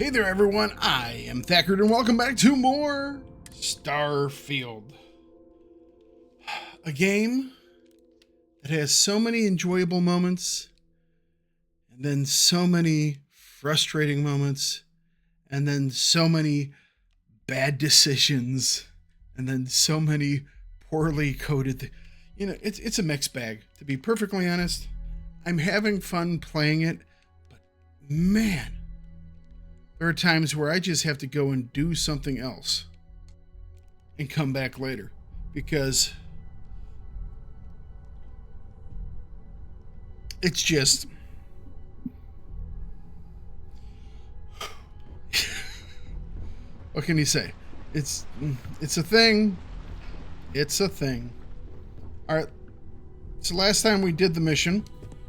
Hey there, everyone. I am Thakard, and welcome back to more Starfield. A game that has so many enjoyable moments, and then so many frustrating moments, and then so many bad decisions, and then so many poorly coded. It's a mixed bag. To be perfectly honest, I'm having fun playing it, but man, there are times where I just have to go and do something else and come back later because it's just what can you say? It's a thing. It's a thing. All right. So last time we did the mission,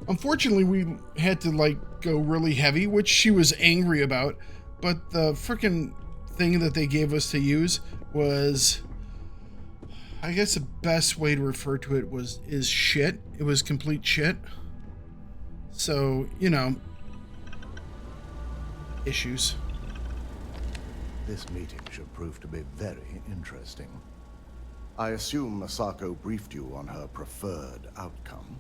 unfortunately we had to go really heavy, which she was angry about. But the freaking thing that they gave us to use was, I guess the best way to refer to it is shit. It was complete shit. So, issues. This meeting should prove to be very interesting. I assume Masako briefed you on her preferred outcome.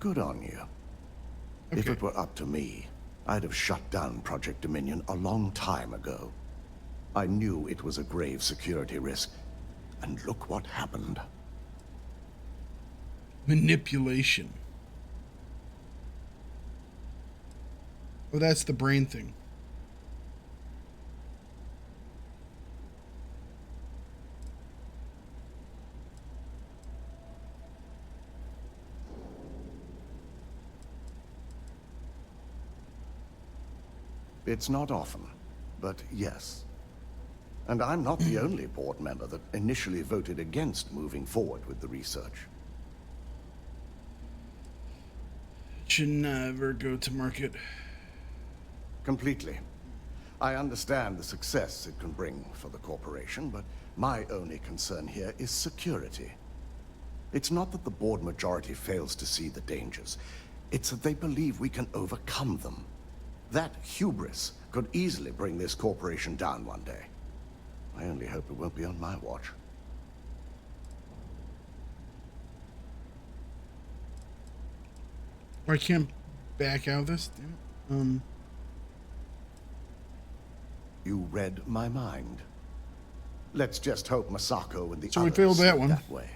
Good on you. Okay. If it were up to me, I'd have shut down Project Dominion a long time ago. I knew it was a grave security risk, and look what happened. Manipulation. Oh, that's the brain thing. It's not often, but yes. And I'm not the only board member that initially voted against moving forward with the research. Should never go to market. Completely. I understand the success it can bring for the corporation, but my only concern here is security. It's not that the board majority fails to see the dangers. It's that they believe we can overcome them. That hubris could easily bring this corporation down one day. I only hope it won't be on my watch. I can't back out of this. Damn it. You read my mind. Let's just hope Masako and the So we others failed see that it one. that way.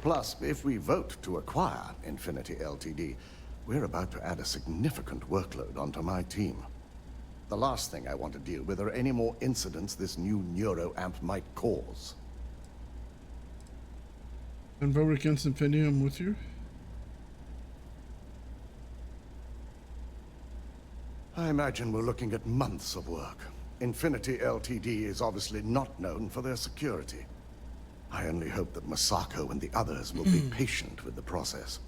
Plus, if we vote to acquire Infinity Ltd., we're about to add a significant workload onto my team. The last thing I want to deal with are any more incidents this new neuroamp might cause. And vote against Infinity, I'm with you. I imagine we're looking at months of work. Infinity Ltd. is obviously not known for their security. I only hope that Masako and the others will be patient with the process.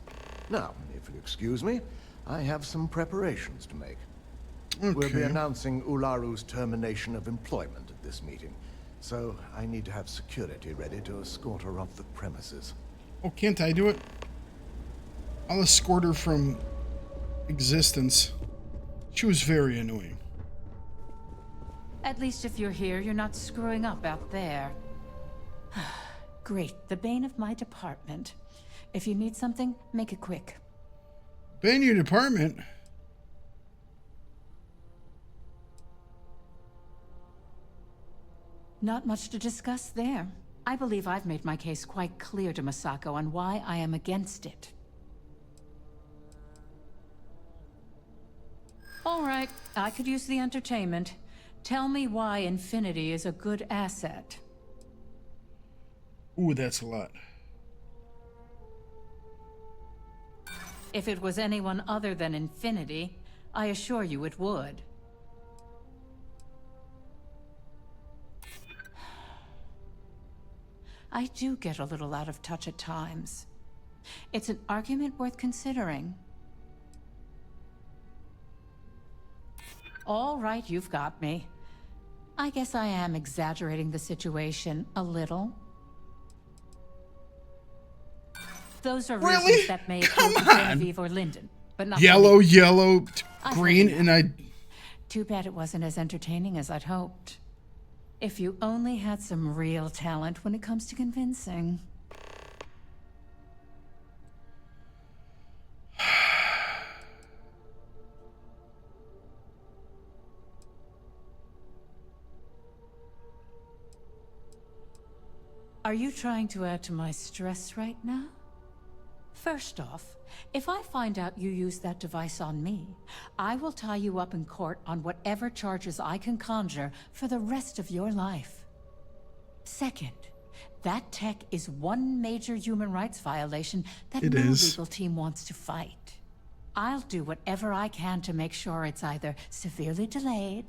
Now, if you'll excuse me, I have some preparations to make. Okay. We'll be announcing Ularu's termination of employment at this meeting, so I need to have security ready to escort her off the premises. Oh, can't I do it? I'll escort her from existence. She was very annoying. At least if you're here, you're not screwing up out there. Great, the bane of my department. If you need something, make it quick. Ban your department? Not much to discuss there. I believe I've made my case quite clear to Masako on why I am against it. All right, I could use the entertainment. Tell me why Infinity is a good asset. Ooh, that's a lot. If it was anyone other than Infinity, I assure you it would. I do get a little out of touch at times. It's an argument worth considering. All right, you've got me. I guess I am exaggerating the situation a little. Those are Really? reasons that may appeal to Genevieve or Lyndon, but not Yellow, to me. yellow, I've green, heard and I... Too bad it wasn't as entertaining as I'd hoped. If you only had some real talent when it comes to convincing. Are you trying to add to my stress right now? First off, if I find out you used that device on me, I will tie you up in court on whatever charges I can conjure for the rest of your life. Second, that tech is one major human rights violation that no legal team wants to fight. I'll do whatever I can to make sure it's either severely delayed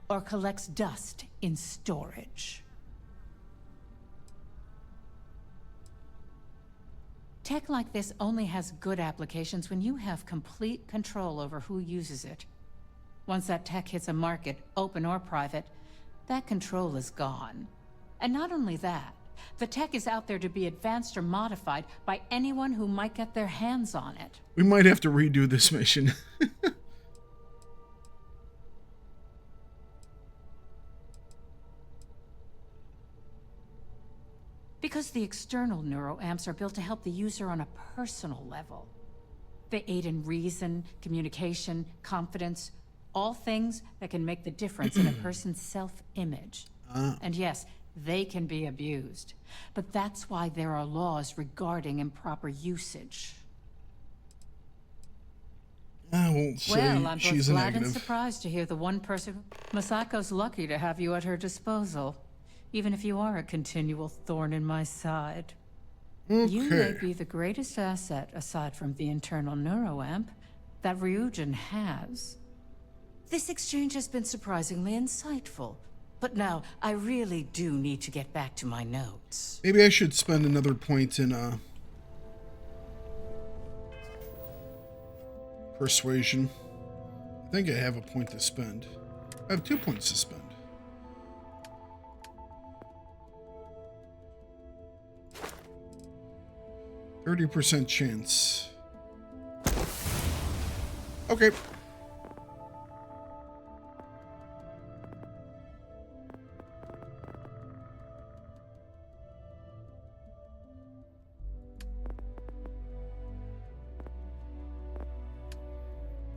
or collects dust in storage. Tech like this only has good applications when you have complete control over who uses it. Once that tech hits a market, open or private, that control is gone. And not only that, the tech is out there to be advanced or modified by anyone who might get their hands on it. We might have to redo this mission. Because the external neuroamps are built to help the user on a personal level. They aid in reason, communication, confidence, all things that can make the difference in a person's self-image. And yes, they can be abused. But that's why there are laws regarding improper usage. I won't say Well, I'm she's both a glad and negative. surprised to hear the one person... Masako's lucky to have you at her disposal. Even if you are a continual thorn in my side. You may Okay. be the greatest asset, aside from the internal neuroamp, that Ryujin has. This exchange has been surprisingly insightful. But now, I really do need to get back to my notes. Maybe I should spend another point in persuasion. I think I have a point to spend. I have 2 points to spend. %30 chance. Okay.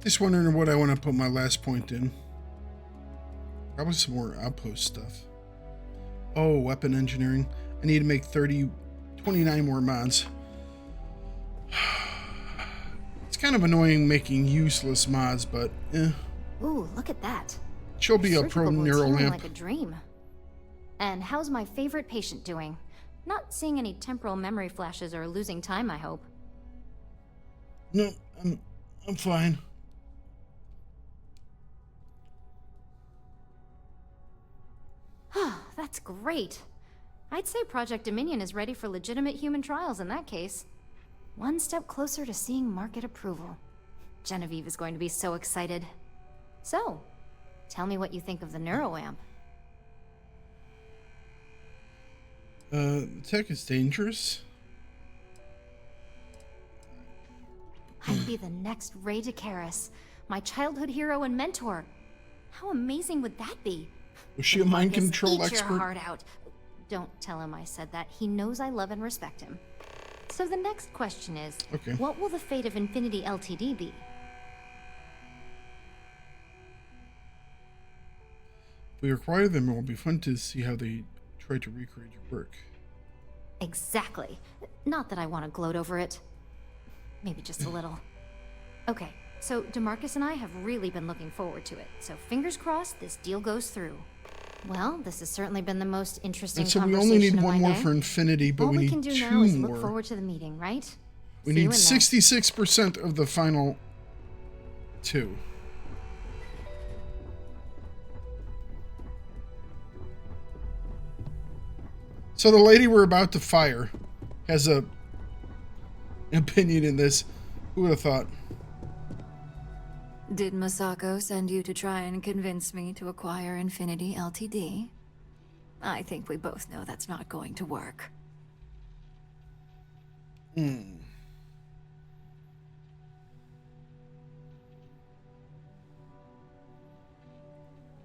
Just wondering what I want to put my last point in. Probably some more outpost stuff. Oh, weapon engineering. I need to make 29 more mods. It's kind of annoying making useless mods, but Ooh, look at that. she'll be a pro Surgical board's neural healing lamp. like a dream. And how's my favorite patient doing? Not seeing any temporal memory flashes or losing time, I hope. No, I'm fine. That's great. I'd say Project Dominion is ready for legitimate human trials in that case. One step closer to seeing market approval. Genevieve is going to be so excited. So, tell me what you think of the neuroamp. Tech is dangerous. I'd be the next Ray DeCaris, my childhood hero and mentor. How amazing would that be? Was she a mind Marcus, control eat your expert? heart out. Don't tell him I said that. He knows I love and respect him. So the next question is, Okay. what will the fate of Infinity Ltd be? If we acquire them, it will be fun to see how they try to recreate your work. Exactly. Not that I want to gloat over it. Maybe just a little. Okay, so DeMarcus and I have really been looking forward to it. So fingers crossed this deal goes through. Well, this has certainly been the most interesting And so we conversation only need of one my more day. for Infinity, but All we we need can do now two is look more. forward to the meeting, right? We See you need in there. 66% of the final 2. So the lady we're about to fire has a opinion in this. Who would have thought? Did Masako send you to try and convince me to acquire Infinity Ltd? I think we both know that's not going to work.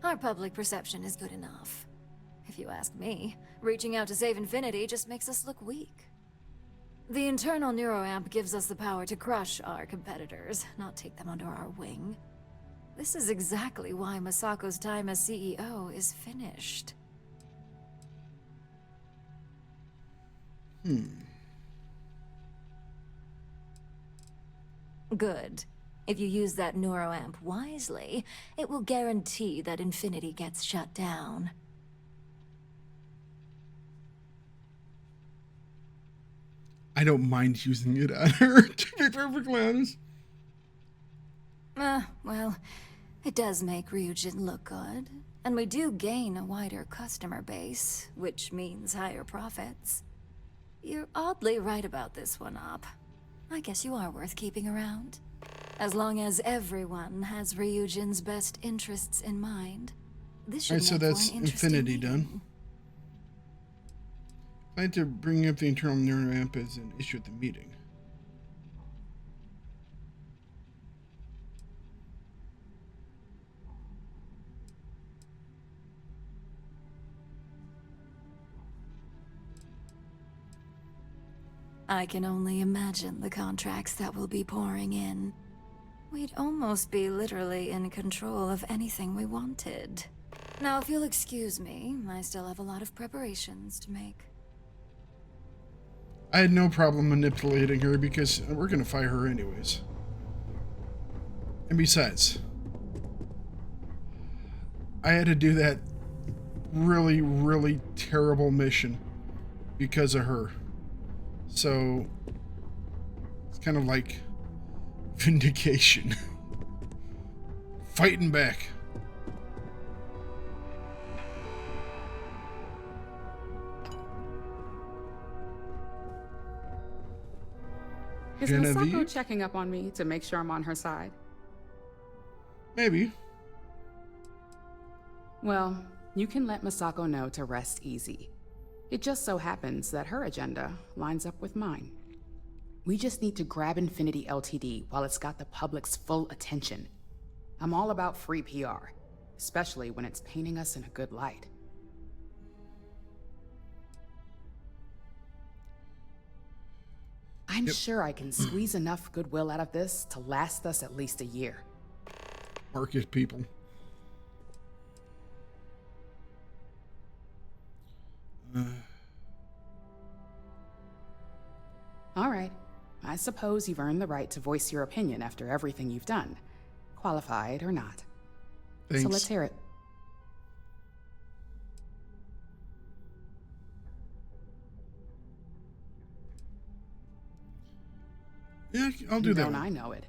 Our public perception is good enough. If you ask me, reaching out to save Infinity just makes us look weak. The internal neuroamp gives us the power to crush our competitors, not take them under our wing. This is exactly why Masako's time as CEO is finished. Good. If you use that neuroamp wisely, it will guarantee that Infinity gets shut down. I don't mind using it on her, to be perfectly honest. Well, it does make Ryujin look good. And we do gain a wider customer base, which means higher profits. You're oddly right about this one, Op. I guess you are worth keeping around. As long as everyone has Ryujin's best interests in mind. This should Alright, so make for that's an interesting Infinity meeting. done. I had to bring up the internal neuroamp as an issue at the meeting. I can only imagine the contracts that will be pouring in. We'd almost be literally in control of anything we wanted. Now, if you'll excuse me, I still have a lot of preparations to make. I had no problem manipulating her because we're going to fire her anyways. And besides, I had to do that really, really terrible mission because of her. So, it's kind of like vindication. Fighting back. Is Genevieve? Masako checking up on me to make sure I'm on her side? Maybe. Well, you can let Masako know to rest easy. It just so happens that her agenda lines up with mine. We just need to grab Infinity Ltd. While it's got the public's full attention. I'm all about free PR, especially when it's painting us in a good light. I'm sure I can squeeze enough goodwill out of this to last us at least a year. Market people. All right. I suppose you've earned the right to voice your opinion after everything you've done, qualified or not. Thanks. So let's hear it. Yeah, I'll do that. Don't one. I know it?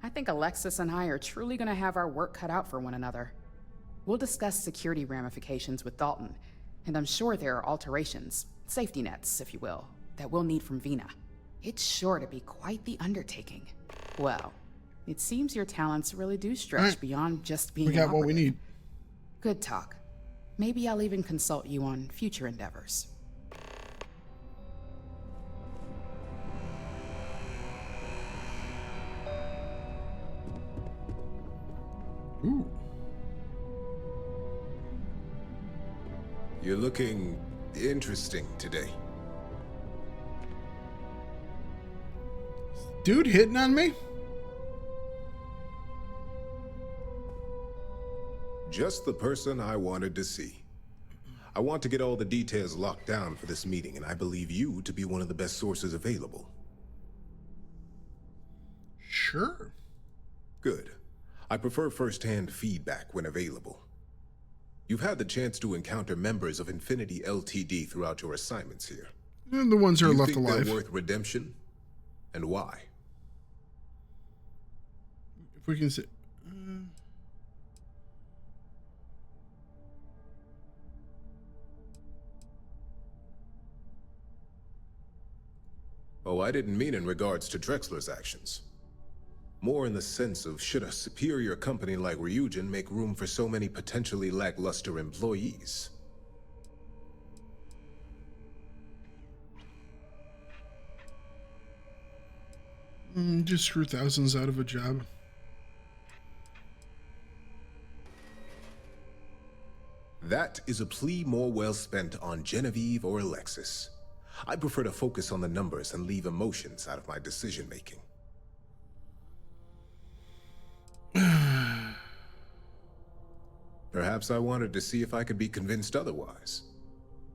I think Alexis and I are truly going to have our work cut out for one another. We'll discuss security ramifications with Dalton, and I'm sure there are alterations, safety nets, if you will, that we'll need from Vina. It's sure to be quite the undertaking. Well, it seems your talents really do stretch Alright. beyond just being We an got what we operative. need. Good talk. Maybe I'll even consult you on future endeavors. Ooh. You're looking interesting today. Dude hitting on me? Just the person I wanted to see. I want to get all the details locked down for this meeting, and I believe you to be one of the best sources available. Sure. Good. I prefer first-hand feedback when available. You've had the chance to encounter members of Infinity Ltd. Throughout your assignments here. And the ones that Do are you left think alive. they're worth redemption? And why? If we can say. Oh, I didn't mean in regards to Drexler's actions. More in the sense of, should a superior company like Ryujin make room for so many potentially lackluster employees? Just screw thousands out of a job. That is a plea more well spent on Genevieve or Alexis. I prefer to focus on the numbers and leave emotions out of my decision-making. Perhaps I wanted to see if I could be convinced otherwise.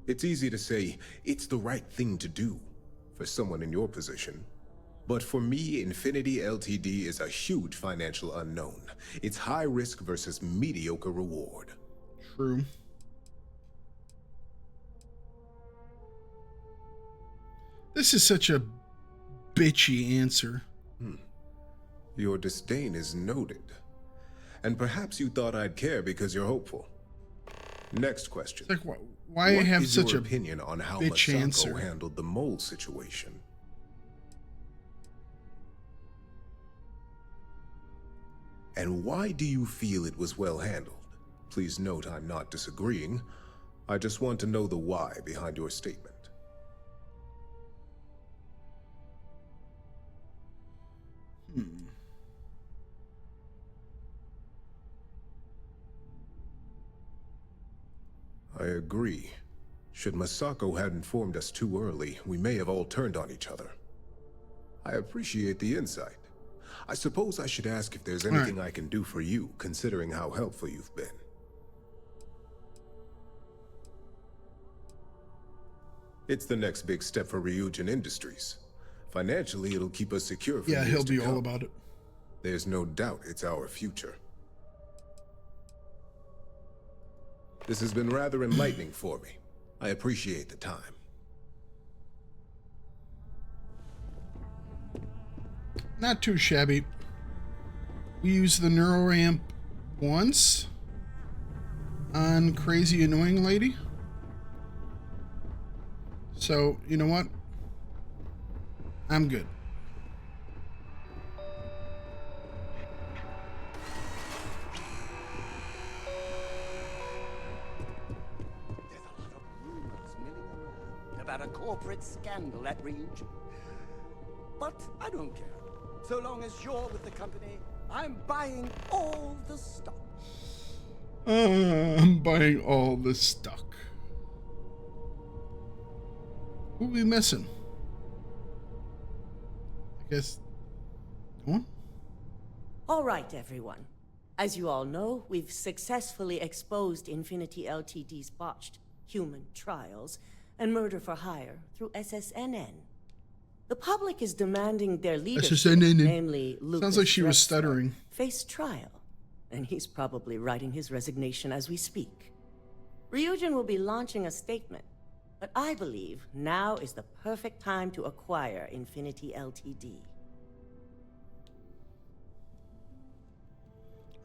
It's easy to say, it's the right thing to do for someone in your position. But for me, Infinity LTD is a huge financial unknown. It's high risk versus mediocre reward. True. This is such a bitchy answer. Your disdain is noted. And perhaps you thought I'd care because you're hopeful. Next question. It's like, why What have is such your a opinion on how bitch Masako answer? handled the mole situation? And why do you feel it was well handled? Please note I'm not disagreeing. I just want to know the why behind your statement. I agree. Should Masako had informed us too early, we may have all turned on each other. I appreciate the insight. I suppose I should ask if there's anything I can do for you, considering how helpful you've been. It's the next big step for Ryujin Industries. Financially, it'll keep us secure for Yeah, years he'll to be all come. about it. There's no doubt it's our future. This has been rather enlightening for me. I appreciate the time. Not too shabby. We used the neuroramp once on Crazy Annoying Lady. So, you know what? I'm good. There's a lot of rumors milling around about a corporate scandal at Ryujin. But I don't care. So long as you're with the company, I'm buying all the stock. I'm buying all the stock. Who we missing? I guess. No one? All right, everyone. As you all know, we've successfully exposed Infinity Ltd's botched human trials and murder for hire through SSNN. The public is demanding their leadership, SSNN. namely Lucas Sounds like she was Drexler, stuttering. face trial, and he's probably writing his resignation as we speak. Ryujin will be launching a statement, but I believe now is the perfect time to acquire Infinity Ltd.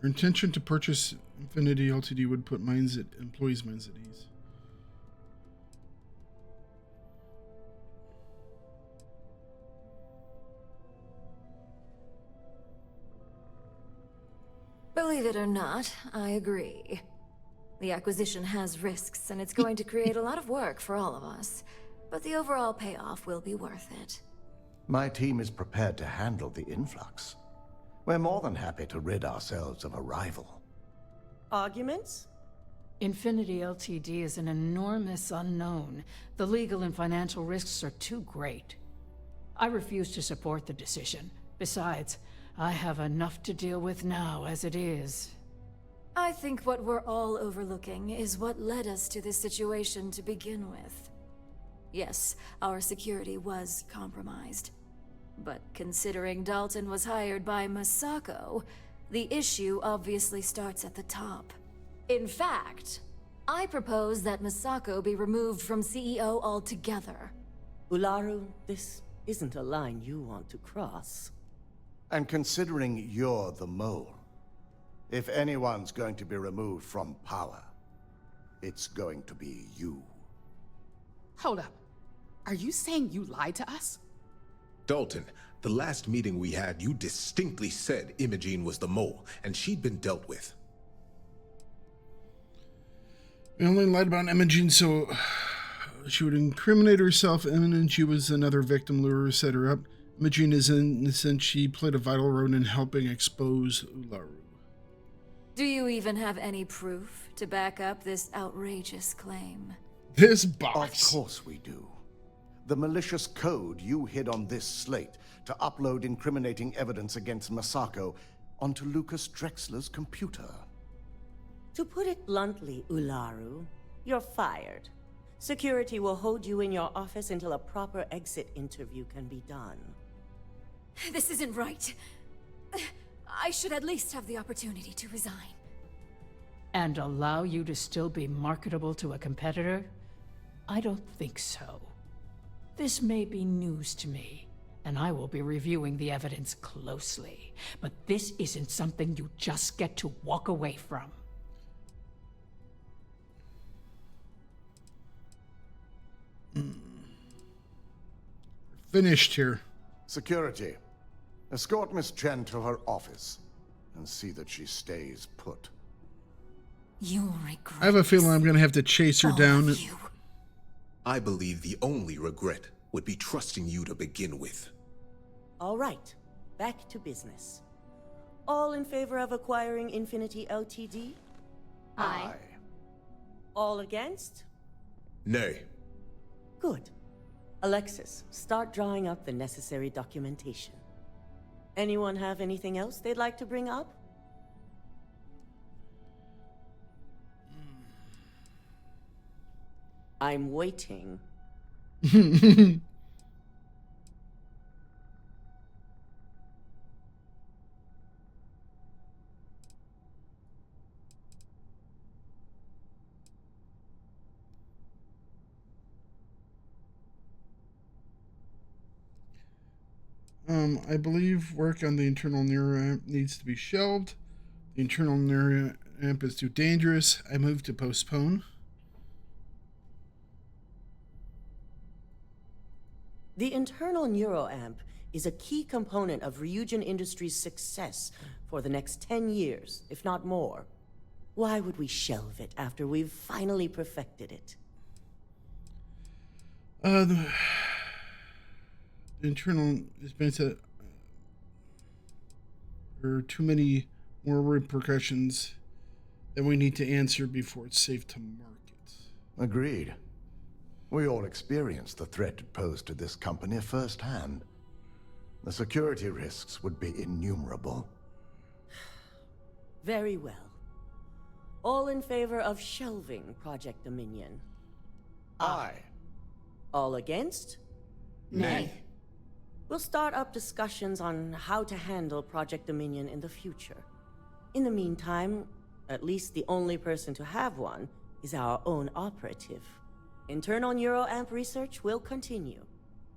Her intention to purchase Infinity Ltd would put employees' minds at ease. Believe it or not, I agree. The acquisition has risks, and it's going to create a lot of work for all of us. But the overall payoff will be worth it. My team is prepared to handle the influx. We're more than happy to rid ourselves of a rival. Arguments? Infinity Ltd is an enormous unknown. The legal and financial risks are too great. I refuse to support the decision. Besides, I have enough to deal with now as it is. I think what we're all overlooking is what led us to this situation to begin with. Yes, our security was compromised. But considering Dalton was hired by Masako, the issue obviously starts at the top. In fact, I propose that Masako be removed from CEO altogether. Ularu, this isn't a line you want to cross. And considering you're the mole, if anyone's going to be removed from power, it's going to be you. Hold up. Are you saying you lied to us? Dalton, The last meeting we had, you distinctly said Imogene was the mole, and she'd been dealt with. We only lied about Imogene so she would incriminate herself, and she was another victim. Lure set her up. Imogene is innocent. She played a vital role in helping expose Ularu. Do you even have any proof to back up this outrageous claim? This Of box. course we do. The malicious code you hid on this slate to upload incriminating evidence against Masako onto Lucas Drexler's computer. To put it bluntly, Ularu, you're fired. Security will hold you in your office until a proper exit interview can be done. This isn't right. I should at least have the opportunity to resign. And allow you to still be marketable to a competitor? I don't think so. This may be news to me, and I will be reviewing the evidence closely. But this isn't something you just get to walk away from. Finished here. Security, escort Miss Chen to her office and see that she stays put. You'll regret. I have a feeling I'm going to have to chase her all down. of you. I believe the only regret would be trusting you to begin with. All right, back to business. All in favor of acquiring Infinity Ltd? Aye. All against? Nay. Good. Alexis, start drawing up the necessary documentation. Anyone have anything else they'd like to bring up? I'm waiting. I believe work on the internal neuro amp needs to be shelved. The internal neuro amp is too dangerous. I move to postpone. The internal neuroamp is a key component of Ryujin Industries' success for the next 10 years, if not more. Why would we shelve it after we've finally perfected it? The internal is been said there are too many more repercussions that we need to answer before it's safe to market. Agreed. We all experienced the threat it posed to this company firsthand. The security risks would be innumerable. Very well. All in favor of shelving Project Dominion? Aye. All against? Nay. We'll start up discussions on how to handle Project Dominion in the future. In the meantime, at least the only person to have one is our own operative. Internal neuroamp research will continue.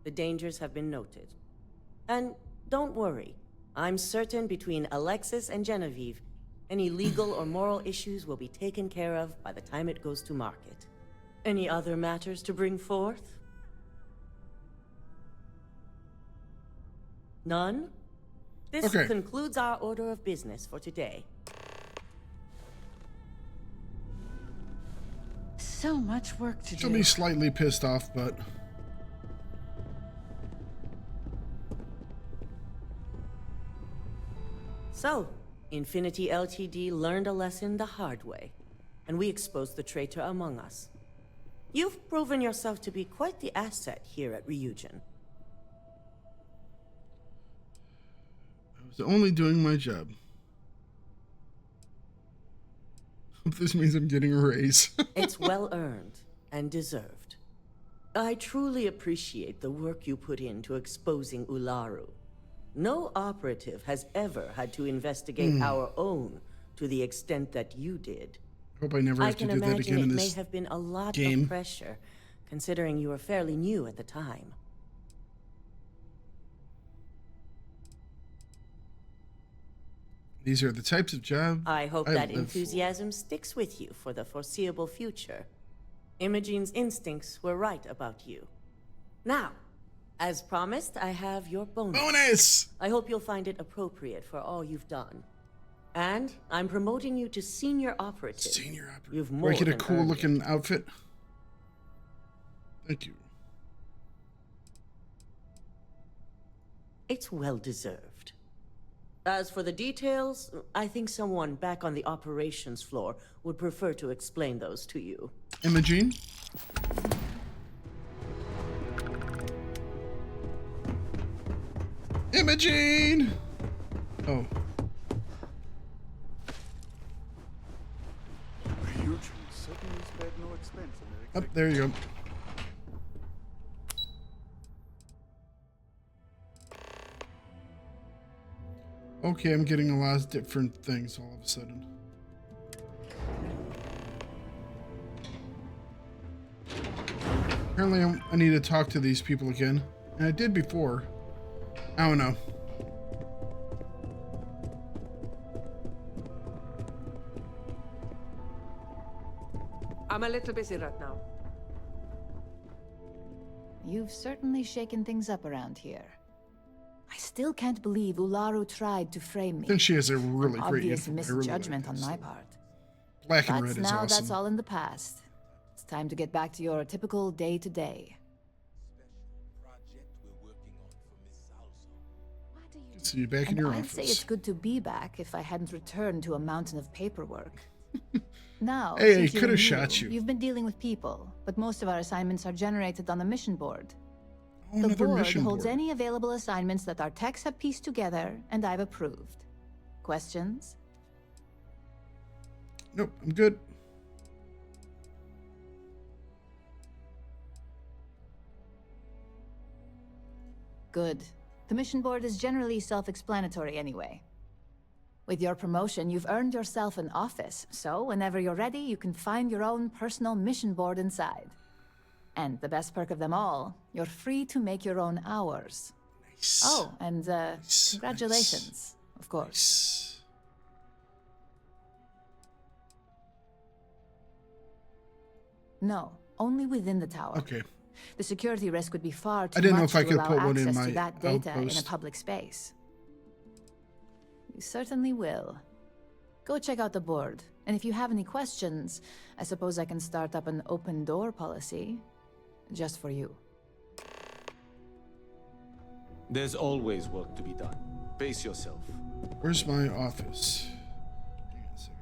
The dangers have been noted. And don't worry, I'm certain between Alexis and Genevieve, any legal or moral issues will be taken care of by the time it goes to market. Any other matters to bring forth? None? This Okay. concludes our order of business for today. So much work to She'll do. be slightly pissed off, but So, Infinity Ltd learned a lesson the hard way, and we exposed the traitor among us. You've proven yourself to be quite the asset here at Ryujin. I was only doing my job. Hope this means I'm getting a raise. It's well earned and deserved. I truly appreciate the work you put into exposing Ularu. No operative has ever had to investigate our own to the extent that you did. Hope I never I have to can do that imagine again it in may this. have been a lot game. of pressure, considering you were fairly new at the time. These are the types of jobs I hope I that live for. enthusiasm sticks with you for the foreseeable future. Imogene's instincts were right about you. Now, As promised, I have your bonus. Bonus! I hope you'll find it appropriate for all you've done. And I'm promoting you to senior operative. Senior operative. You've Do more I get a than cool earned looking it. outfit? Thank you. It's well deserved. As for the details, I think someone back on the operations floor would prefer to explain those to you. Imogene? Imogene! Oh. Ryujin certainly spared no expense in their Up there you go. Okay, I'm getting a lot of different things all of a sudden. Apparently I need to talk to these people again. And I did before. I don't know. I'm a little busy right now. You've certainly shaken things up around here. I still can't believe Ularu tried to frame me. I think she has a really great Obvious uniform. I really misjudgment like on this. my part. Black and But red is now awesome. that's all in the past. It's time to get back to your typical day-to-day. So you're back in And your I'd office. say it's good to be back if I hadn't returned to a mountain of paperwork. Now, Hey, since he you're coulda new, shot you. You've been dealing with people, but most of our assignments are generated on the mission board. Oh, The another board mission holds board. any available assignments that our techs have pieced together, and I've approved. Questions? Nope, I'm good. Good. The mission board is generally self-explanatory anyway. With your promotion, you've earned yourself an office, so whenever you're ready, you can find your own personal mission board inside. And the best perk of them all, you're free to make your own hours. Nice. Oh, and Nice, congratulations, of course. Nice. No, only within the tower. Okay. The security risk would be far too I didn't know much if I to could allow put one in access my to that data in a outpost. public space. You certainly will. Go check out the board, and if you have any questions, I suppose I can start up an open door policy. Just for you. There's always work to be done. Pace yourself. Where's my office? Hang on a second.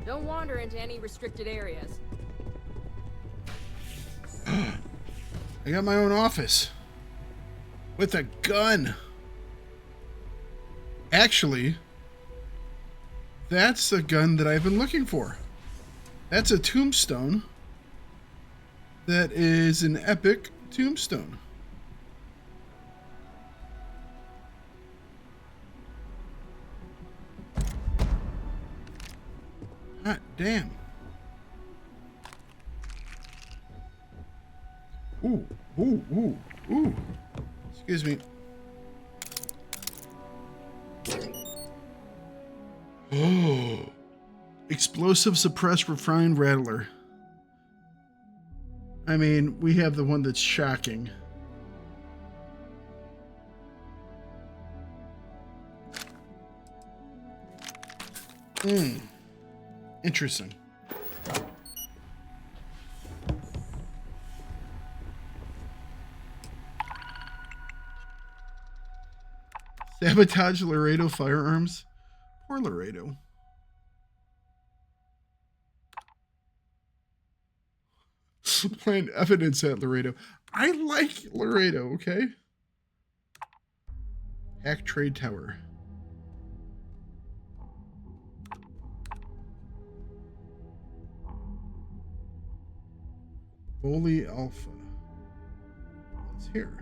Don't wander into any restricted areas. I got my own office. With a gun. Actually, that's the gun that I've been looking for. That's a tombstone. That is an epic tombstone. Hot damn. Ooh, ooh, ooh, ooh. Excuse me. Oh. Explosive suppressed refined rattler. I mean, we have the one that's shocking. Interesting. Sabotage Laredo firearms? Poor Laredo. Plant evidence at Laredo. I like Laredo, okay? Hack Trade Tower. Bully Alpha. What's here?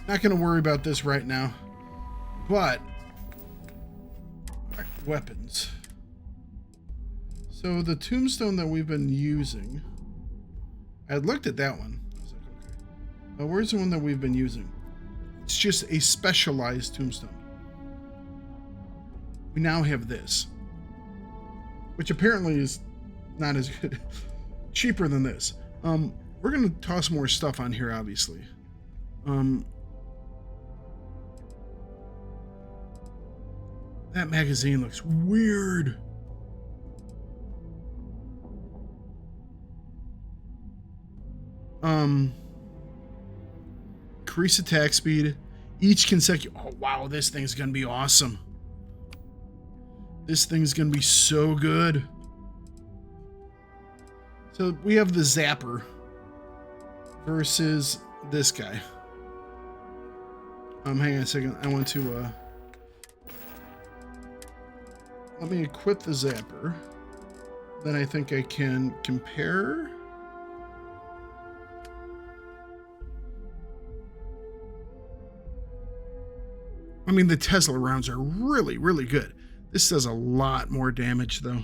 Not going to worry about this right now. But weapons. So the tombstone that we've been using, I had looked at that one. I was like, okay. Where's the one that we've been using? It's just a specialized tombstone. We now have this, which apparently is not as good. Cheaper than this. We're gonna toss more stuff on here, obviously. That magazine looks weird. Increase attack speed. Each consecutive... Oh, wow, this thing's gonna be awesome. This thing's gonna be so good. So we have the Zapper versus this guy. Hang on a second. I want to let me equip the Zapper. Then I think I can compare. I mean, the Tesla rounds are really, really good. This does a lot more damage, though.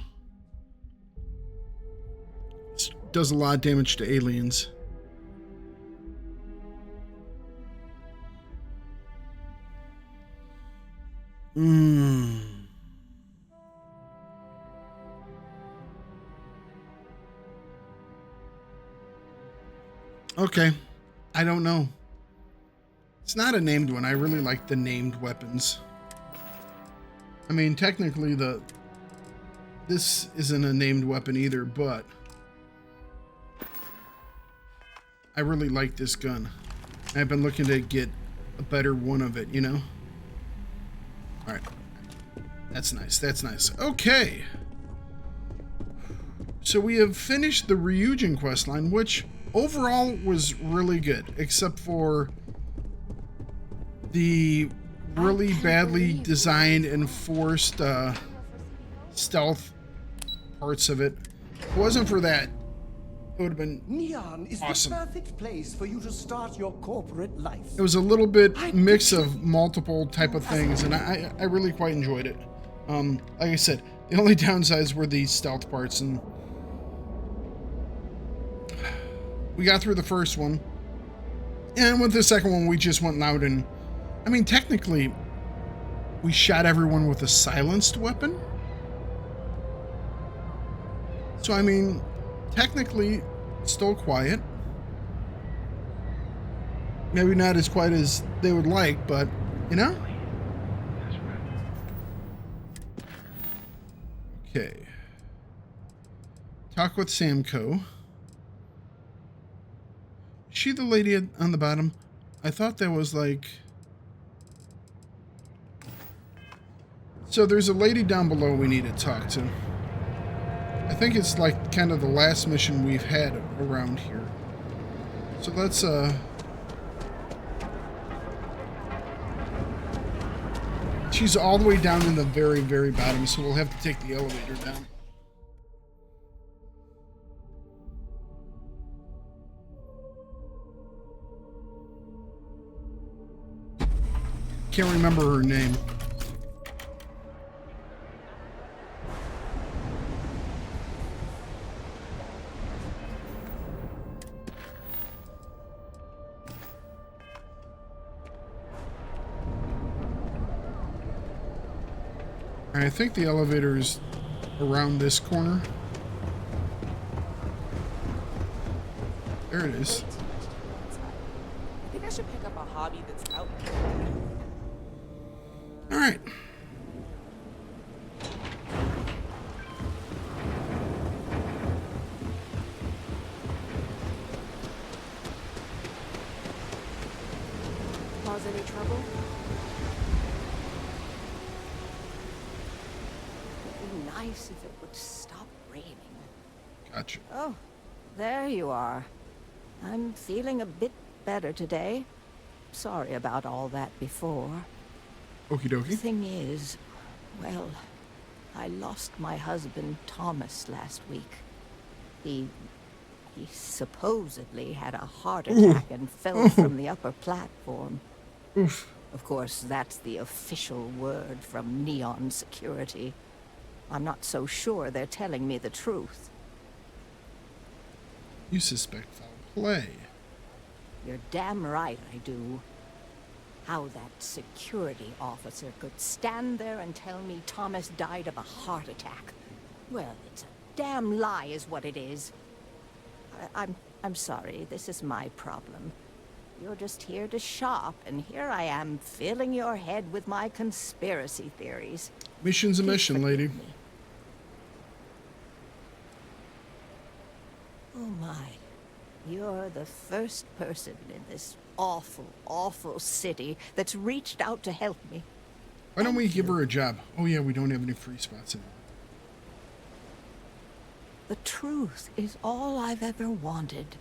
This does a lot of damage to aliens. Okay. I don't know. It's not a named one. I really like the named weapons. I mean, technically this isn't a named weapon either, but I really like this gun. I've been looking to get a better one of it, you know? All right. That's nice. That's nice. Okay. So we have finished the Ryujin questline, which overall was really good, except for the really badly designed and forced stealth parts of it. If it wasn't for that, it would have been Neon is awesome. the perfect place for you to start your corporate life. It was a little bit mix of multiple type of things, and I really quite enjoyed it. Like I said, the only downsides were the stealth parts, and we got through the first one. And with the second one, we just went loud and... I mean, technically, we shot everyone with a silenced weapon. So, I mean, technically, still quiet. Maybe not as quiet as they would like, but, you know? Okay. Talk with Samco. Is she the lady on the bottom? I thought that was like... So there's a lady down below we need to talk to. I think it's like kind of the last mission we've had around here. So let's she's all the way down in the very, very bottom, so we'll have to take the elevator down. Can't remember her name. I think the elevator is around this corner. There it is. I think I should pick up a hobby that's out. All right. Cause any trouble? It'd be nice if it would stop raining. Gotcha. Oh, there you are. I'm feeling a bit better today. Sorry about all that before. Okie The dokie. thing is, well, I lost my husband Thomas last week. He supposedly had a heart attack and fell from the upper platform. Oof. Of course, that's the official word from Neon Security. I'm not so sure they're telling me the truth. You suspect foul play. You're damn right I do. How that security officer could stand there and tell me Thomas died of a heart attack. Well, it's a damn lie is what it is. I'm sorry, this is my problem. You're just here to shop, and here I am filling your head with my conspiracy theories. Mission's a mission, lady. Oh my. You're the first person in this awful, awful city that's reached out to help me. Why don't we give her a job? Oh yeah, we don't have any free spots anymore. The truth is all I've ever wanted.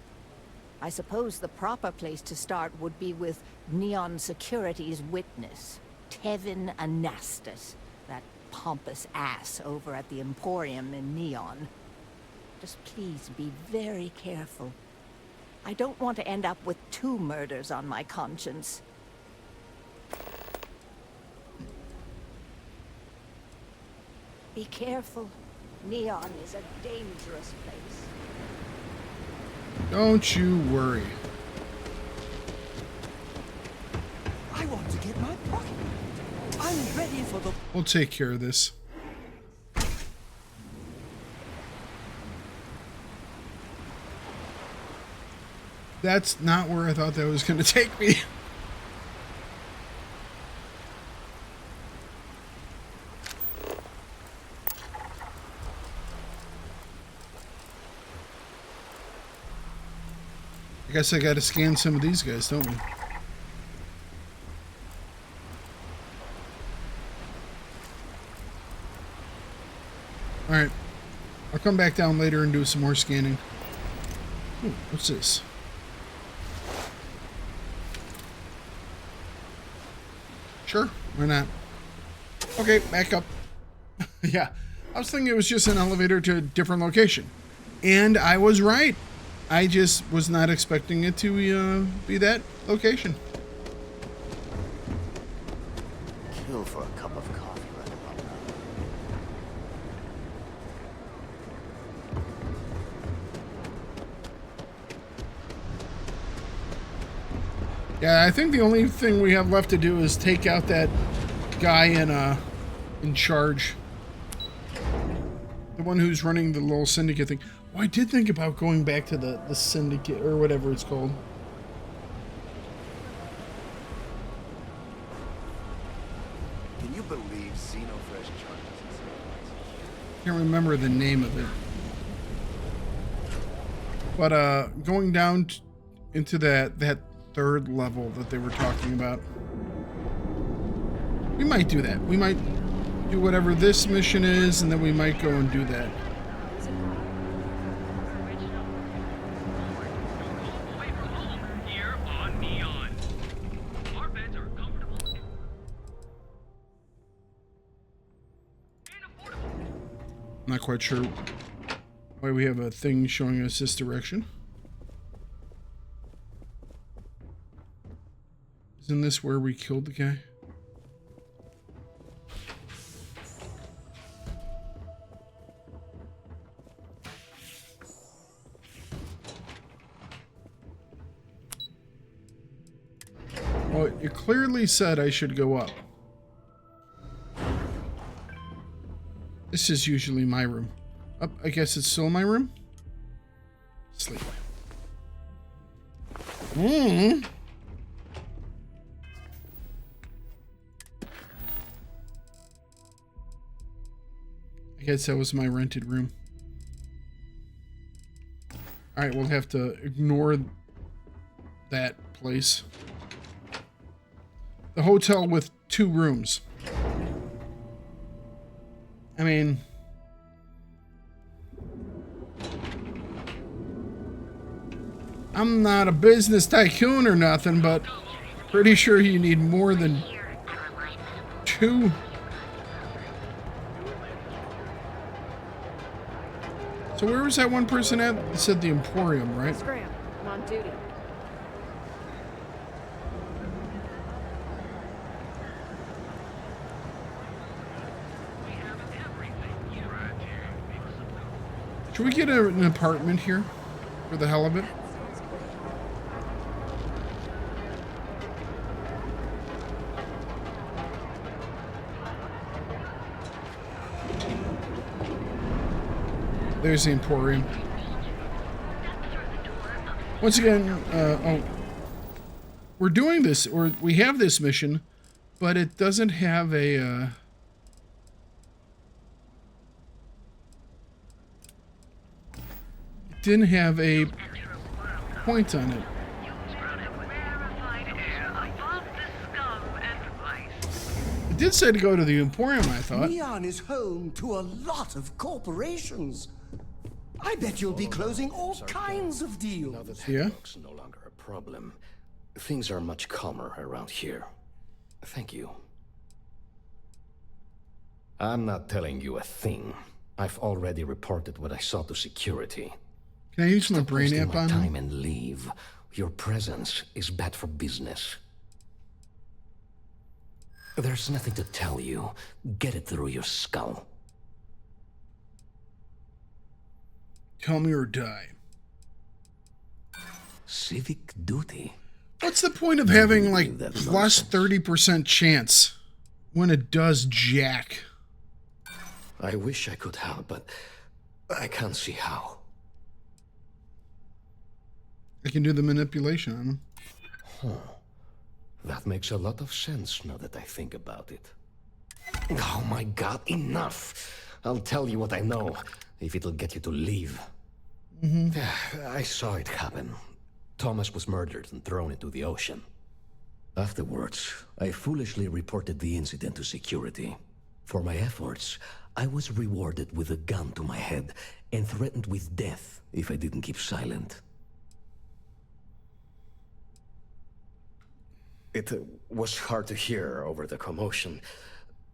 I suppose the proper place to start would be with Neon Security's witness, Tevin Anastas, that pompous ass over at the Emporium in Neon. Just please be very careful. I don't want to end up with 2 murders on my conscience. Be careful. Neon is a dangerous place. Don't you worry. I want to get my pocket. I'm ready for the... We'll take care of this. That's not where I thought that was going to take me. I guess I got to scan some of these guys, don't we? Alright. I'll come back down later and do some more scanning. Ooh, what's this? Sure, why not? Okay, back up. Yeah, I was thinking it was just an elevator to a different location. And I was right. I just was not expecting it to be that location. Kill for a cup of coffee right about now. Yeah, I think the only thing we have left to do is take out that guy in charge. The one who's running the little syndicate thing. Oh, I did think about going back to the syndicate, or whatever it's called. Can you believe Xenofresh charges us? Can't remember the name of it. But going down into that 3rd level that they were talking about. We might do that. We might do whatever this mission is, and then we might go and do that. I'm not quite sure why we have a thing showing us this direction. Isn't this where we killed the guy? Well, it clearly said I should go up. This is usually my room. Up, I guess it's still my room? Sleep. I guess that was my rented room. Alright, we'll have to ignore that place. The hotel with 2 rooms. I mean... I'm not a business tycoon or nothing, but pretty sure you need more than 2. So where was that one person at? It said the Emporium, right? Scram, I'm on duty. Should we get an apartment here for the hell of it? There's the Emporium. Once again, we're doing this, or we have this mission, but it doesn't have a, it didn't have a point on it. It did say to go to the Emporium, I thought. Neon is home to a lot of corporations. I bet you'll be closing all kinds of deals. Now that Yeah. Hemlock's no longer a problem, things are much calmer around here. Thank you. I'm not telling you a thing. I've already reported what I saw to security. Can I use my Stop brain wasting app my on time him? and leave. Your presence is bad for business. There's nothing to tell you. Get it through your skull. Tell me or die. Civic duty. What's the point of having like plus 30% chance when it does jack? I wish I could help, but I can't see how. I can do the manipulation on him. Huh. That makes a lot of sense now that I think about it. Oh my god, enough! I'll tell you what I know, if it'll get you to leave. I saw it happen. Thomas was murdered and thrown into the ocean. Afterwards, I foolishly reported the incident to security. For my efforts, I was rewarded with a gun to my head and threatened with death if I didn't keep silent. It was hard to hear over the commotion,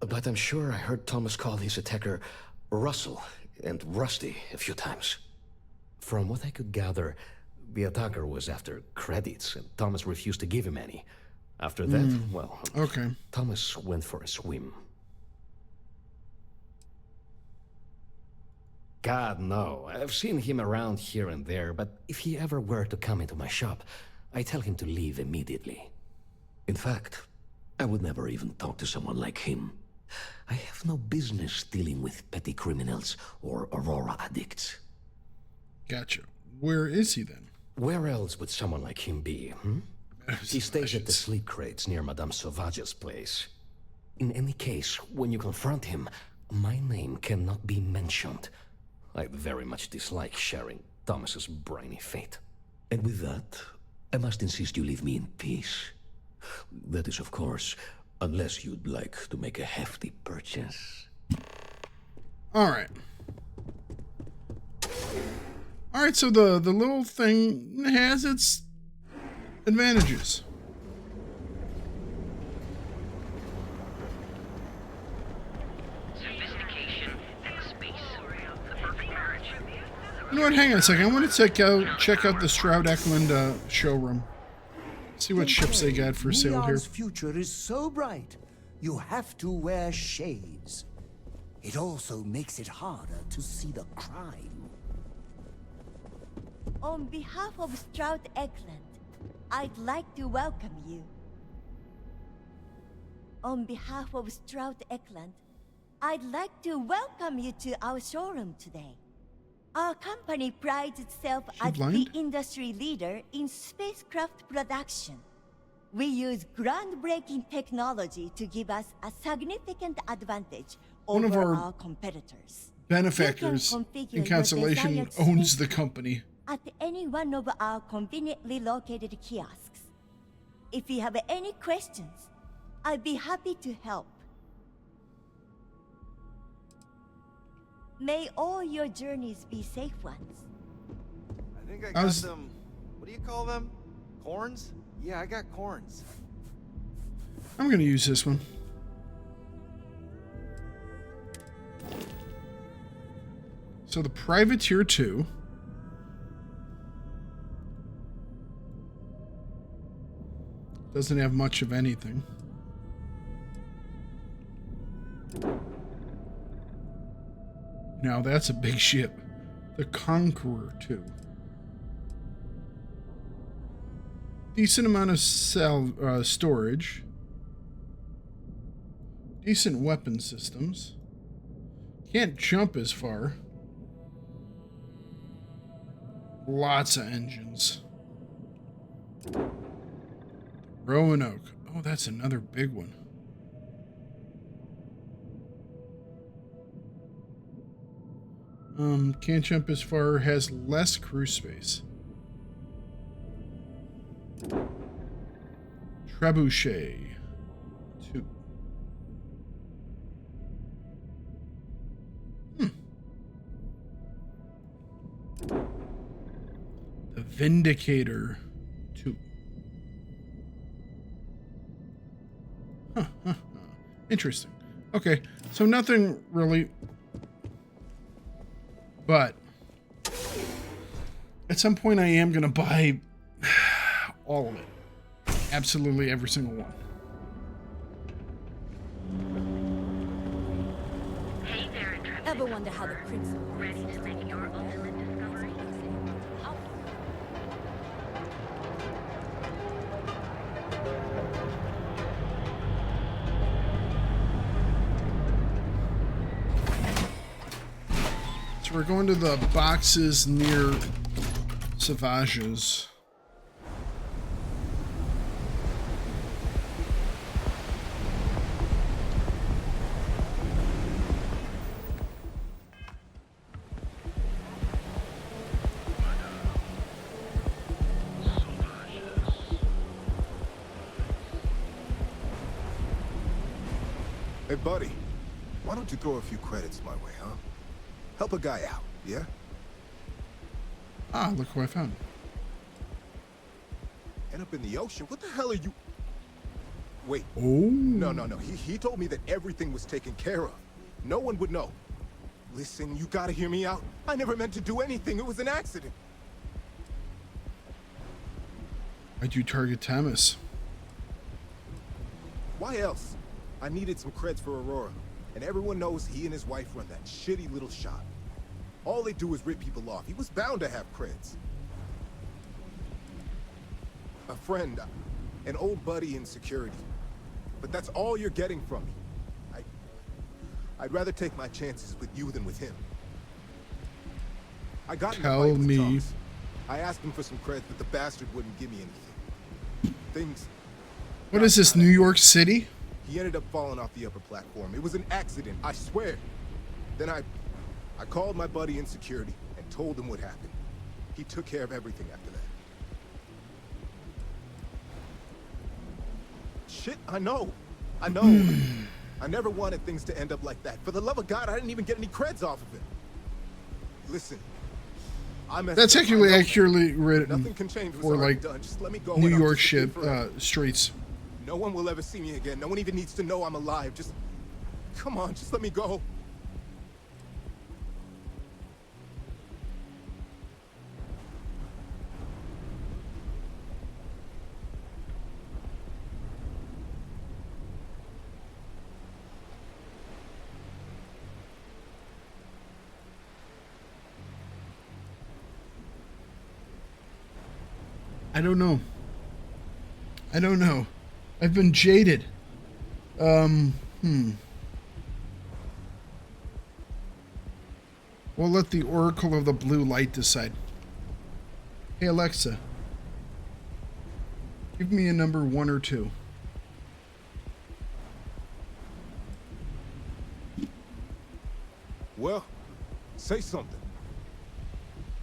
but I'm sure I heard Thomas call his attacker Russell and Rusty a few times. From what I could gather, the attacker was after credits, and Thomas refused to give him any. After that, well, okay. Thomas went for a swim. God, no. I've seen him around here and there, but if he ever were to come into my shop, I tell him to leave immediately. In fact, I would never even talk to someone like him. I have no business dealing with petty criminals or Aurora addicts. Gotcha. Where is he then? Where else would someone like him be, He stays at the sleep crates near Madame Sauvage's place. In any case, when you confront him, my name cannot be mentioned. I very much dislike sharing Thomas's briny fate. And with that, I must insist you leave me in peace. That is, of course, unless you'd like to make a hefty purchase. All right. All right, so the little thing has its advantages. You know what? Hang on a second. I want to check out the Stroud Eklund showroom. See what ships they got for sale here. Neon's future is so bright, you have to wear shades. It also makes it harder to see the crime. On behalf of Stroud Eklund, I'd like to welcome you. On behalf of Stroud Eklund, I'd like to welcome you to our showroom today. Our company prides itself as the industry leader in spacecraft production. We use groundbreaking technology to give us a significant advantage over our competitors. Benefactors in Constellation owns the company. At any one of our conveniently located kiosks. If you have any questions, I'd be happy to help. May all your journeys be safe ones. I think I got them. What do you call them? Corns? Yeah, I got corns. I'm going to use this one. So the Privateer 2. Doesn't have much of anything. Now that's a big ship. The Conqueror 2. Decent amount of storage. Decent weapon systems. Can't jump as far. Lots of engines. Roanoke. Oh, that's another big one. Can't jump as far, has less crew space. Trebuchet 2. The Vindicator 2. Interesting. Okay, so nothing really. But at some point I am going to buy all of it. Absolutely every single one. Ever wonder how the prince ready to make your ultimate discovery? So we're going to the boxes near Savages. Hey, buddy, why don't you throw a few credits my way, huh? Help a guy out, yeah? Ah, look who I found. End up in the ocean? What the hell are you... Wait. Oh. No. He told me that everything was taken care of. No one would know. Listen, you gotta hear me out. I never meant to do anything. It was an accident. Why'd you target Thomas? Why else? I needed some creds for Aurora, and everyone knows he and his wife run that shitty little shop. All they do is rip people off. He was bound to have creds. A friend, an old buddy in security. But that's all you're getting from me. I'd rather take my chances with you than with him. I got in a fight with Thomas. I asked him for some creds, but the bastard wouldn't give me anything. Things... What is this, New York City? He ended up falling off the upper platform. It was an accident, I swear. Then I called my buddy in security and told him what happened. He took care of everything after that. Shit, I know. I never wanted things to end up like that. For the love of God, I didn't even get any creds off of it. Listen, that's actually accurately written Nothing can change for like Just let me go New York shit streets. No one will ever see me again. No one even needs to know I'm alive. Just, come on, just let me go. I don't know. I've been jaded. We'll let the Oracle of the Blue Light decide. Hey, Alexa. Give me a number 1 or 2. Well, say something.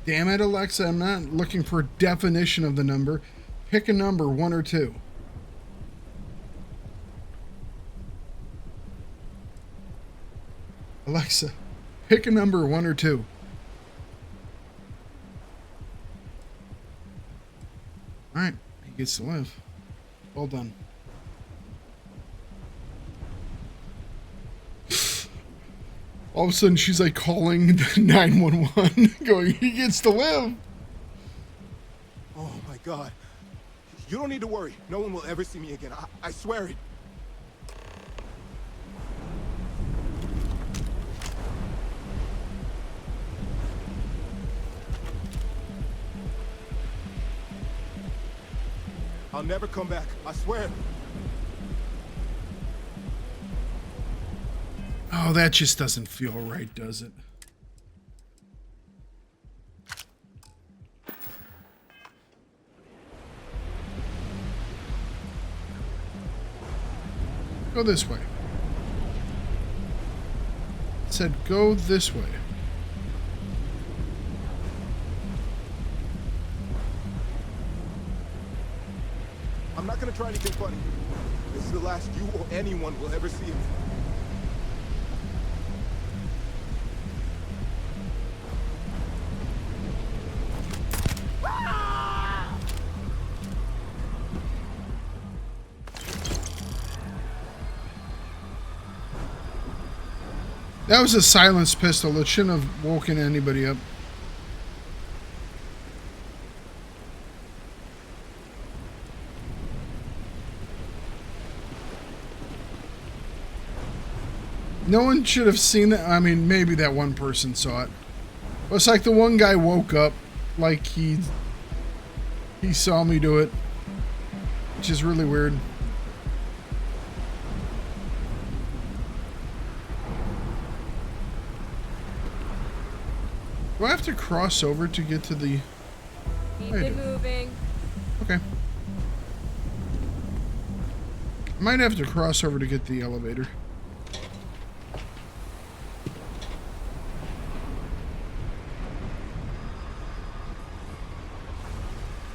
Damn it, Alexa. I'm not looking for a definition of the number. Pick a number, 1 or 2. Alexa, pick a number, 1 or 2. Alright, he gets to live. Well done. All of a sudden, she's like calling the 911, going, he gets to live. Oh my God. You don't need to worry. No one will ever see me again. I swear it. I'll never come back, I swear. Oh, that just doesn't feel right, does it? Go this way. It said go this way. I'm not gonna try anything funny. This is the last you or anyone will ever see of me. That was a silenced pistol. It shouldn't have woken anybody up. No one should have seen that. I mean, maybe that one person saw it. But it's like the one guy woke up like he saw me do it, which is really weird. Do I have to cross over to get to the... Keep it moving. Okay. I might have to cross over to get the elevator.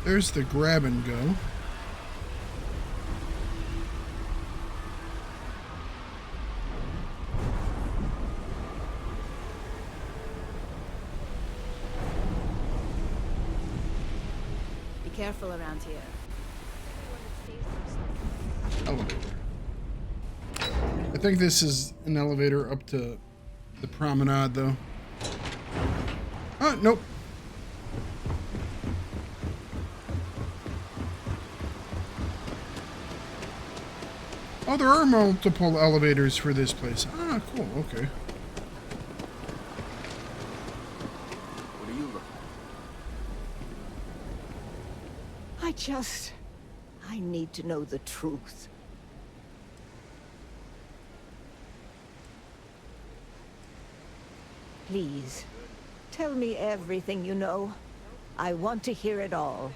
There's the grab and go. Be careful around here. Elevator. I think this is an elevator up to the promenade, though. Oh, nope. Oh, there are multiple elevators for this place. Ah, cool. Okay. What are you looking at? I need to know the truth. Please, tell me everything you know. I want to hear it all.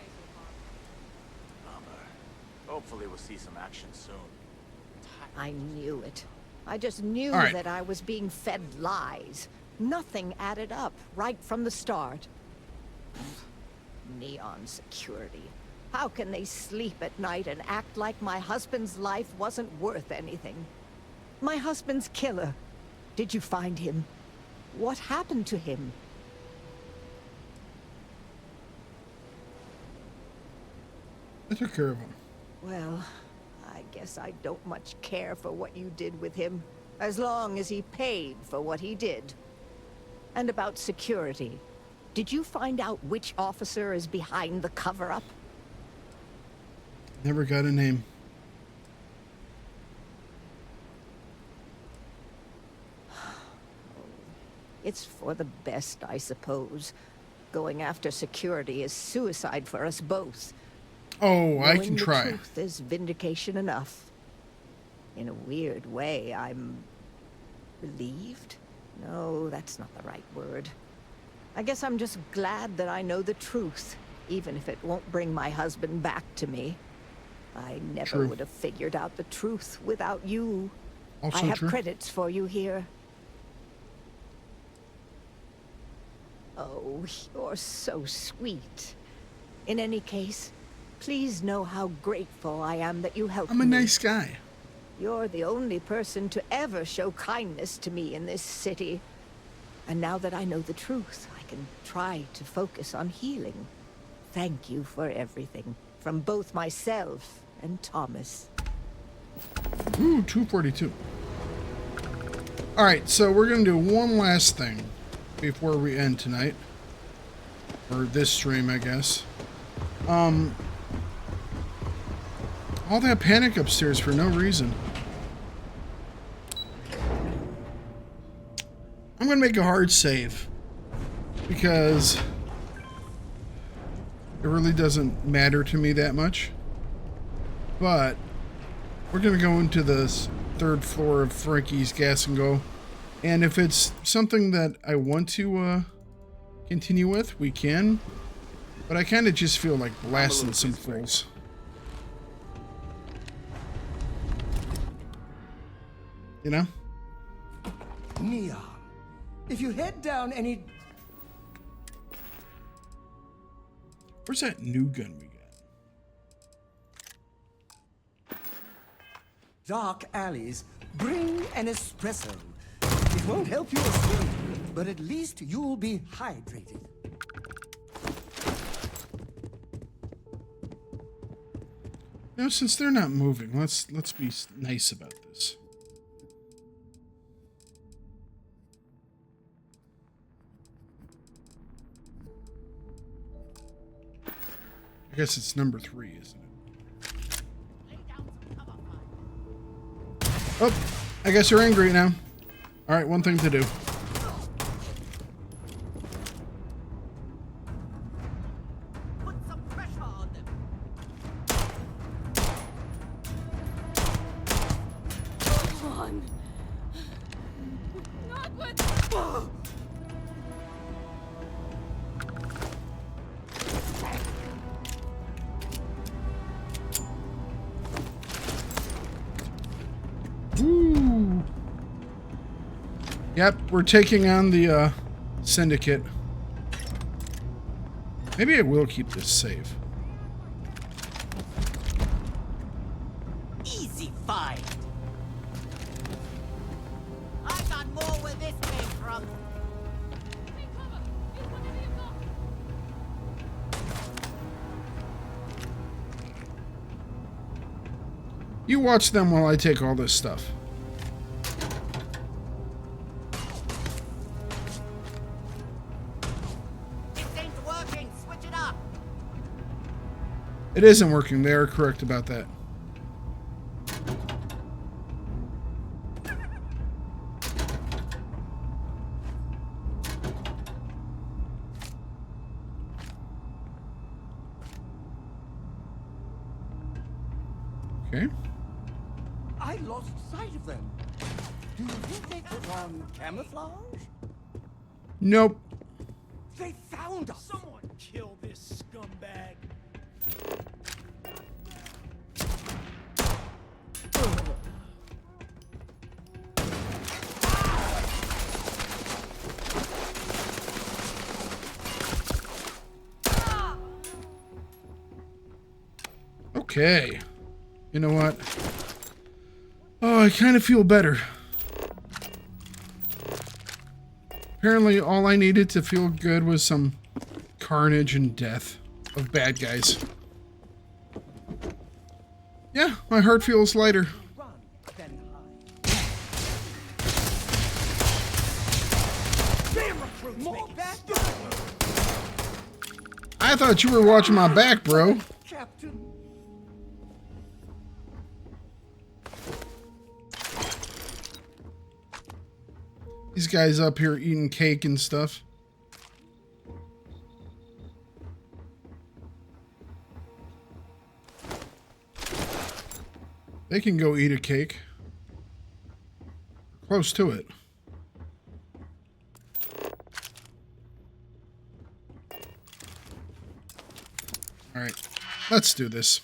Hopefully we'll see some action soon. I knew it. I just knew that I was being fed lies. Nothing added up right from the start. Neon security. How can they sleep at night and act like my husband's life wasn't worth anything? My husband's killer. Did you find him? What happened to him? I took care of him. Well, I guess I don't much care for what you did with him, as long as he paid for what he did. And about security. Did you find out which officer is behind the cover-up? Never got a name. It's for the best, I suppose. Going after security is suicide for us both. Oh, I can try. The truth is vindication enough. In a weird way, I'm... relieved? No, that's not the right word. I guess I'm just glad that I know the truth, even if it won't bring my husband back to me. I never would have figured out the truth without you. Also I have true. credits for you here. Oh, you're so sweet. In any case, please know how grateful I am that you helped me. I'm a nice guy. You're the only person to ever show kindness to me in this city. And now that I know the truth, I can try to focus on healing. Thank you for everything, from both myself and Thomas. Ooh, 242. Alright, so we're going to do one last thing before we end tonight. Or this stream, I guess. All that panic upstairs for no reason. I'm going to make a hard save. Because it really doesn't matter to me that much. But we're going to go into the 3rd floor of Frankie's Gas and Go. And if it's something that I want to continue with, we can. But I kind of just feel like blasting some fools. You know? Neon. If you head down any... Where's that new gun we got? Dark alleys, bring an espresso. It won't help you escape, but at least you'll be hydrated. Now, since they're not moving, let's be nice about this. I guess it's number 3, isn't it? Oh, I guess you're angry now. All right, one thing to do. Put some pressure on them. Come on. Not with... Ooh. Yep, we're taking on the syndicate. Maybe I will keep this safe. Easy find. I got more where this came from. You watch them while I take all this stuff. This ain't working. Switch it up. It isn't working. They are correct about that. Okay. I lost sight of them. Do you think they put on camouflage? Nope. They found us. Someone kill this scumbag. Okay. You know what? Oh, I kind of feel better. Apparently, all I needed to feel good was some carnage and death of bad guys. Yeah, my heart feels lighter. I thought you were watching my back, bro. Captain. These guys up here eating cake and stuff. They can go eat a cake. Close to it. All right, let's do this.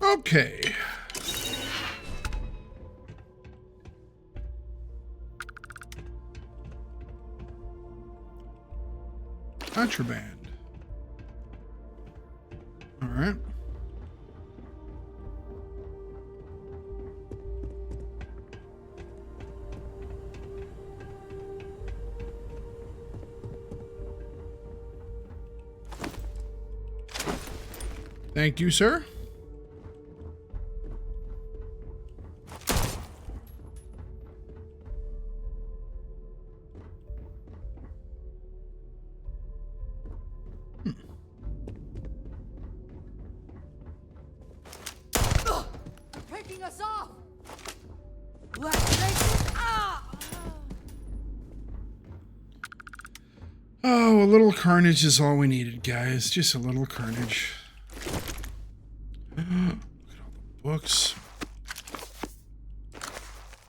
Okay. Contraband. All right. Thank you, sir. Taking us off. Let's take it. Oh, a little carnage is all we needed, guys. Just a little carnage. Look at all the books.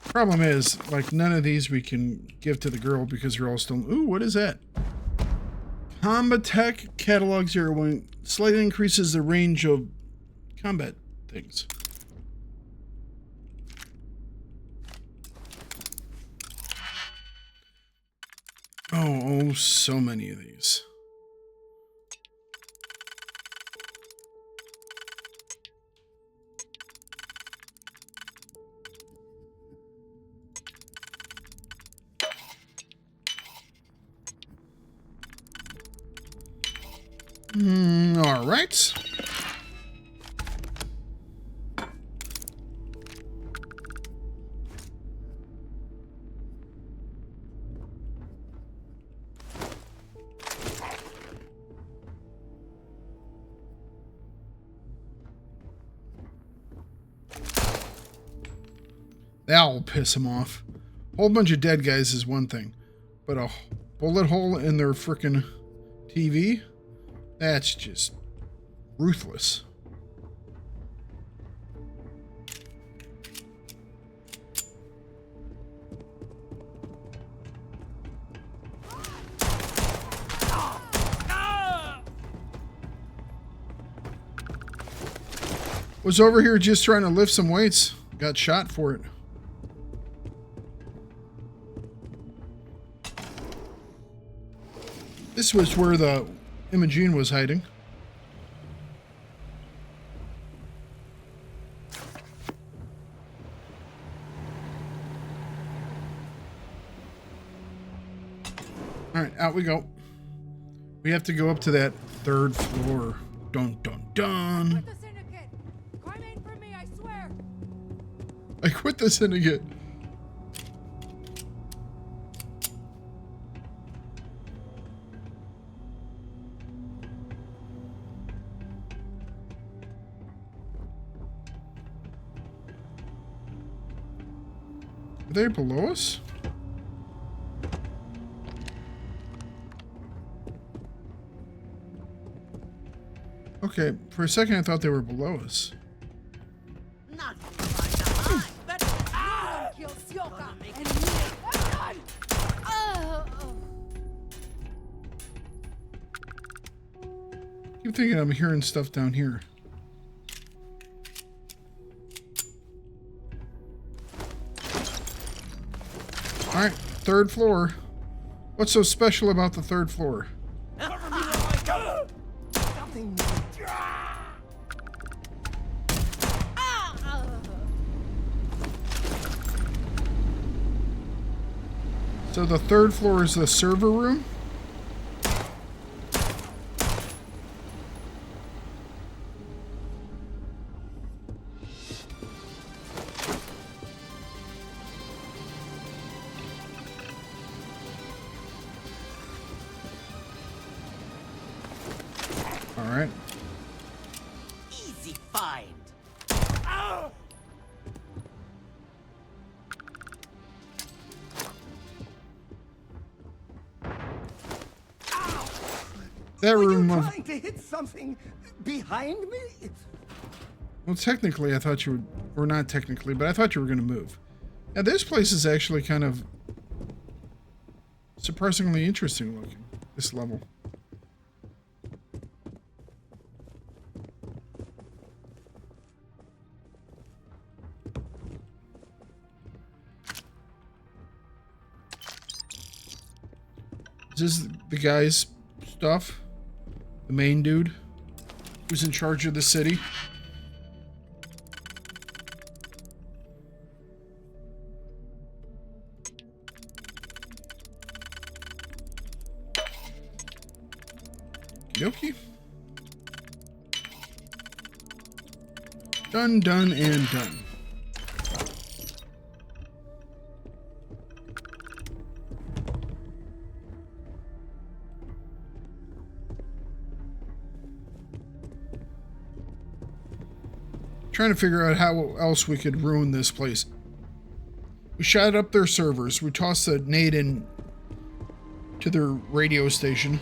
Problem is, like, none of these we can give to the girl because they're all still... Ooh, what is that? Combat Tech Catalog 01 slightly increases the range of combat things. Oh, so many of these. All right. That'll piss him off. A whole bunch of dead guys is one thing, but a bullet hole in their frickin' TV? That's just ruthless. Was over here just trying to lift some weights. Got shot for it. This was where the Imogene was hiding. All right, out we go. We have to go up to that 3rd floor. Dun, dun, dun. Quit the syndicate! Crime ain't for me, I swear! I quit the syndicate. Are they below us? Okay, for a second I thought they were below us. Not right behind, but kill Sioka and me. Keep thinking I'm hearing stuff down here. All right, 3rd floor. What's so special about the 3rd floor? So the 3rd floor is the server room? All right. Easy find. That room Were you of... trying to hit something behind me? Well, technically, I thought you would... Or not technically, but I thought you were going to move. Now, this place is actually kind of... surprisingly interesting looking. This level. Is this the guy's stuff? The main dude who's in charge of the city? Okey-dokey. Done, done, and done. Trying to figure out how else we could ruin this place. We shot up their servers. We tossed a nade in to their radio station.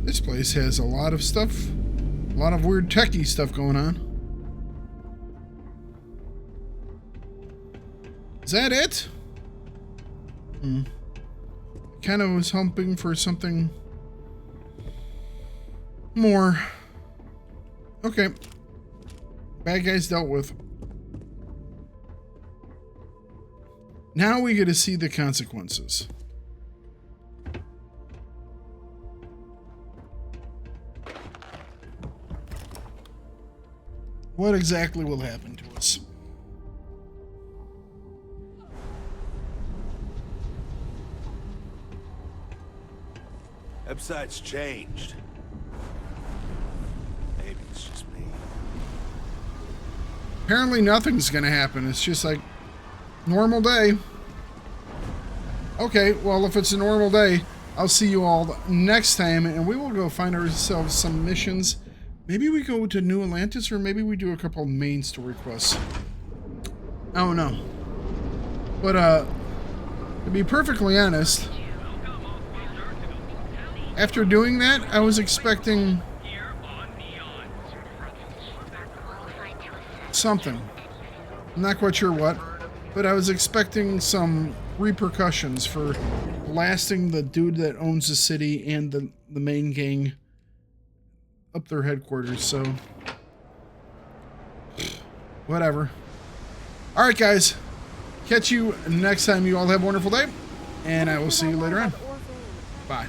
This place has a lot of stuff, a lot of weird techie stuff going on. Is that it? Kind of was hoping for something more. Okay. Bad guys dealt with. Now we get to see the consequences. What exactly will happen to us? Website's changed. Maybe it's just me. Apparently nothing's gonna happen. It's just like normal day. Okay, well, if it's a normal day, I'll see you all next time, and we will go find ourselves some missions. Maybe we go to New Atlantis, or maybe we do a couple main story quests. I don't know. But, to be perfectly honest, after doing that, I was expecting something. I'm not quite sure what, but I was expecting some repercussions for blasting the dude that owns the city and the main gang up their headquarters, so whatever. Alright guys, catch you next time. You all have a wonderful day, and I will see you later on. Bye.